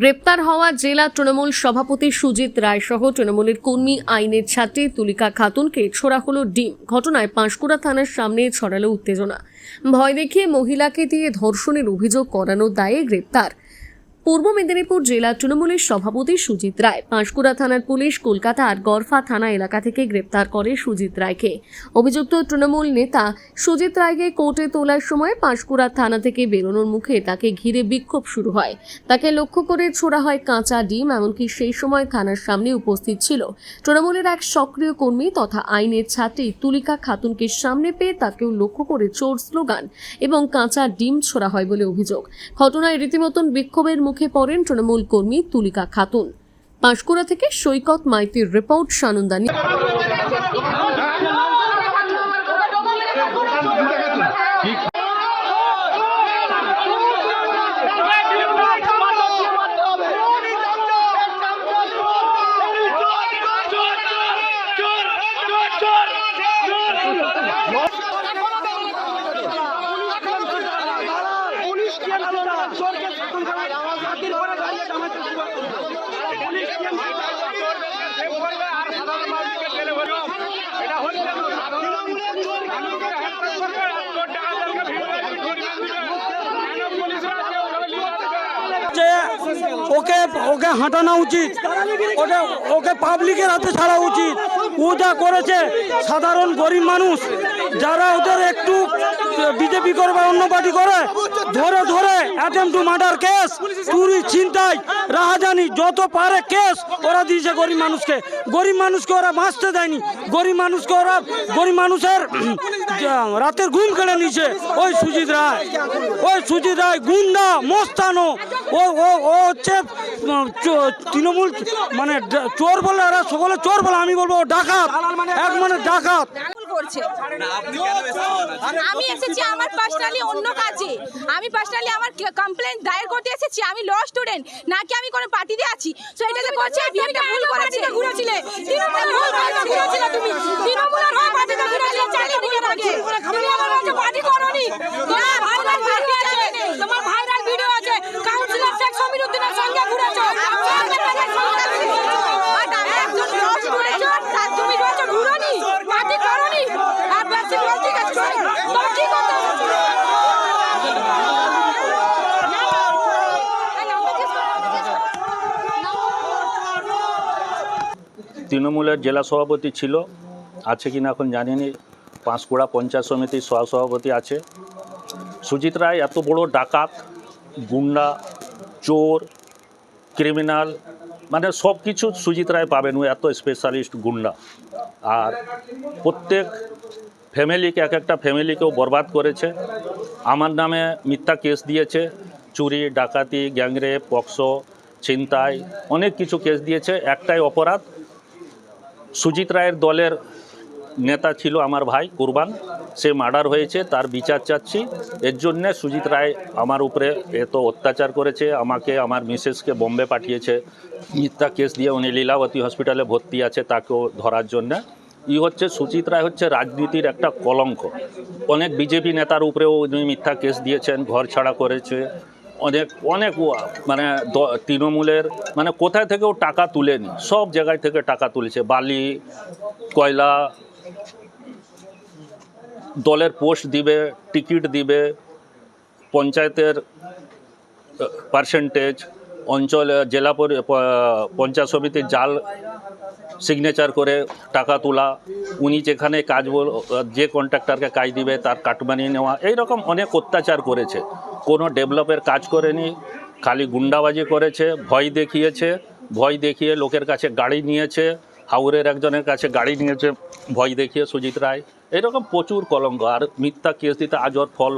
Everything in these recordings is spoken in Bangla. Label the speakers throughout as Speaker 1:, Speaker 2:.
Speaker 1: গ্রেপ্তার হওয়া জেলা তৃণমূল সভাপতি সুজিত রায় সহ তৃণমূলের কর্মী আইনের ছাত্রী তুলিকা খাতুনকে ছোড়া হলো ডিম। ঘটনায় পাঁশকুড়া থানার সামনে ছড়ালো উত্তেজনা। ভয় দেখিয়ে মহিলাকে দিয়ে ধর্ষণের অভিযোগ করানোর দায়ে গ্রেপ্তার পূর্ব মেদিনীপুর জেলা তৃণমূলের সভাপতি সুজিত রায়। পাঁশকুড়া থানার পুলিশ কলকাতার গরফা থানা এলাকা থেকে গ্রেপ্তার করে সুজিত রায়কে। অভিযুক্ত তৃণমূল নেতা সুজিত রায়কে কোর্টে তোলার সময় পাঁশকুড়া থানা থেকে বেরোনোর মুখে তাকে ঘিরে বিক্ষোভ শুরু হয়। তাকে লক্ষ্য করে ছোড়া হয় কাঁচা ডিম। এমনকি সেই সময় থানার সামনে উপস্থিত ছিল তৃণমূলের এক সক্রিয় কর্মী তথা আইনের ছাত্রী তুলিকা খাতুনকে সামনে পেয়ে তাকেও লক্ষ্য করে চোর স্লোগান এবং কাঁচা ডিম ছোড়া হয় বলে অভিযোগ। ঘটনায় রীতিমতন বিক্ষোভের মুখে পড়েন তৃণমূল কর্মী তুলিকা খাতুন। পাঁশকুড়া থেকে সৈকত মাইতির রিপোর্ট, সানন্দানী।
Speaker 2: ওকে ওকে হাঁটানো উচিত, ওকে পাবলিকের হাতে ছাড়া উচিত। ও যা করেছে সাধারণ গরিব মানুষ যারা ওদের একটু বিজেপি করে বা অন্য পার্টি করে ধরে ধরে অ্যাটেম্প টু মার্ডার কেস, চুরি, ছিনতাই, রাহাজানি যত পারে কেস ওরা দিয়েছে গরিব মানুষকে। গরিব মানুষকে ওরা বাঁচতে দেয়নি, গরিব মানুষকে ওরা গরিব মানুষের রাতের ঘুম কেড়ে নিয়েছে। ওই সুজিত রায় গুন্ডা মস্তানো। ও হচ্ছে তৃণমূল মানে চোর বলে, ওরা সকলে চোর বলে, আমি বলবো ডাকাত, এক মানে ডাকাত।
Speaker 3: আমি এসেছি আমার পার্সোনালি অন্য কাজে, আমি পার্সোনালি আমার কমপ্লেইন দায়ের করতে এসেছি। আমি ল স্টুডেন্ট, নাকি আমি কোনো পার্টিতে আছি। সো এটা যে করছে বিএমটা ভুল করেছে। ঘুরেছিলে তৃণমূল ভুল করেছে, ঘুরেছিলে তুমি তৃণমূলের হয়ে পার্টিতে ঘুরেছিলে 4 দিনের আগে। তুমি আমার কাছে পার্টি করোনি, তোমার ভাইরাল ভিডিও আছে, তোমার ভাইরাল ভিডিও আছে কাউন্সিলর শেখ সমীরউদ্দিনের সঙ্গে ঘুরেছো। আর আমি একজন ল স্টুডেন্ট, আর তুমি বলছো ঘুরোনি, পার্টি করোনি। আর বেশি বলছি কাজ করে তুমি কি করতে
Speaker 4: তৃণমূলের জেলা সভাপতি ছিল, আছে কিনা এখন জানিনি। পাঁশকুড়া পঞ্চায়েত সমিতির সহসভাপতি আছে। সুজিত রায় এত বড় ডাকাত, গুন্ডা, চোর, ক্রিমিনাল, মানে সব কিছু সুজিত রায় পাবেন। ও এত স্পেশালিস্ট গুন্ডা। আর প্রত্যেক ফ্যামিলিকে, এক একটা ফ্যামিলিকেও বরবাদ করেছে। আমার নামে মিথ্যা কেস দিয়েছে, চুরি, ডাকাতি, গ্যাংরেপ, পক্সো, ছিনতাই, অনেক কিছু কেস দিয়েছে। একটাই অপরাধ, সুজিত রায়ের দলের নেতা ছিল আমার ভাই কুরবান, সে মার্ডার হয়েছে, তার বিচার চাচ্ছি। এর জন্যে সুজিত রায় আমার উপরে এত অত্যাচার করেছে। আমাকে, আমার মিসেসকে বোম্বে পাঠিয়েছে মিথ্যা কেস দিয়ে। উনি লীলাবতী হসপিটালে ভর্তি আছে, তাকেও ধরার জন্যে। হচ্ছে সুজিত রায় হচ্ছে রাজনীতির একটা কলঙ্ক। অনেক বিজেপি নেতার উপরেও উনি মিথ্যা কেস দিয়েছেন, ঘর ছাড়া করেছে। অনেক মানে তৃণমূলের মানে কোথায় থেকেও টাকা তুলেনি, সব জায়গায় থেকে টাকা তুলেছে। বালি, কয়লা, দলের পোস্ট দিবে, টিকিট দিবে, পঞ্চায়েতের পার্সেন্টেজ, অঞ্চল জেলা পঞ্চায়েত সমিতির জাল সিগনেচার করে টাকা তোলা। উনি যেখানে কাজ যে কন্ট্রাক্টরকে কাজ দিবে তার কাটমানি নেওয়া, এইরকম অনেক অত্যাচার করেছে। কোনো ডেভেলপের কাজ করেনি, খালি গুন্ডাবাজি করেছে, ভয় দেখিয়েছে। ভয় দেখিয়ে লোকের কাছে গাড়ি নিয়েছে, হাওড়ের একজনের কাছে গাড়ি নিয়েছে ভয় দেখিয়ে সুজিত রায়। এরকম প্রচুর কলঙ্ক। আর মিথ্যা কেস দিতে আজ ওর ফল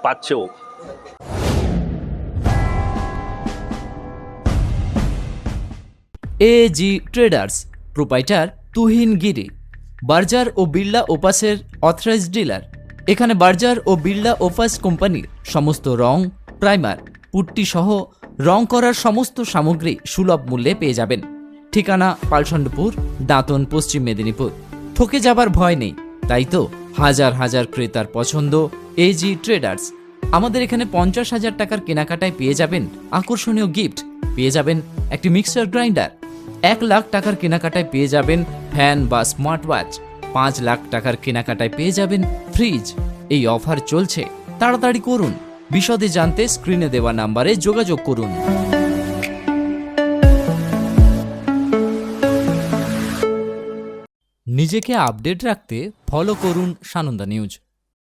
Speaker 4: পাচ্ছেও।
Speaker 5: এজি ট্রেডার্স, প্রোপাইটার তুহিন গিরি, বার্জার ও বিড়লা ওপাসের অথরাইজড ডিলার। এখানে বার্জার ও বিড়লা ওপাস কোম্পানির সমস্ত রং, প্রাইমার, পুট্টি সহ রং করার সমস্ত সামগ্রী সুলভ মূল্যে পেয়ে যাবেন। ঠিকানা পালসন্ডপুর, দাঁতন, পশ্চিম মেদিনীপুর। ঠকে যাবার ভয় নেই, তাই তো হাজার হাজার ক্রেতার পছন্দ এজি ট্রেডার্স। আমাদের এখানে 50,000 টাকার কেনাকাটায় পেয়ে যাবেন আকর্ষণীয় গিফট, পেয়ে যাবেন একটি মিক্সার গ্রাইন্ডার। 1 লাখ টাকার কেনাকাটায় পেয়ে যাবেন ফ্যান বা স্মার্ট ওয়াচ। 5 লাখ টাকার কেনাকাটায় পেয়ে যাবেন ফ্রিজ। এই অফার চলছে, তাড়াতাড়ি করুন। বিশদে জানতে স্ক্রিনে দেওয়া নাম্বারে যোগাযোগ করুন। নিজেকে আপডেট রাখতে ফলো করুন সানন্দা নিউজ।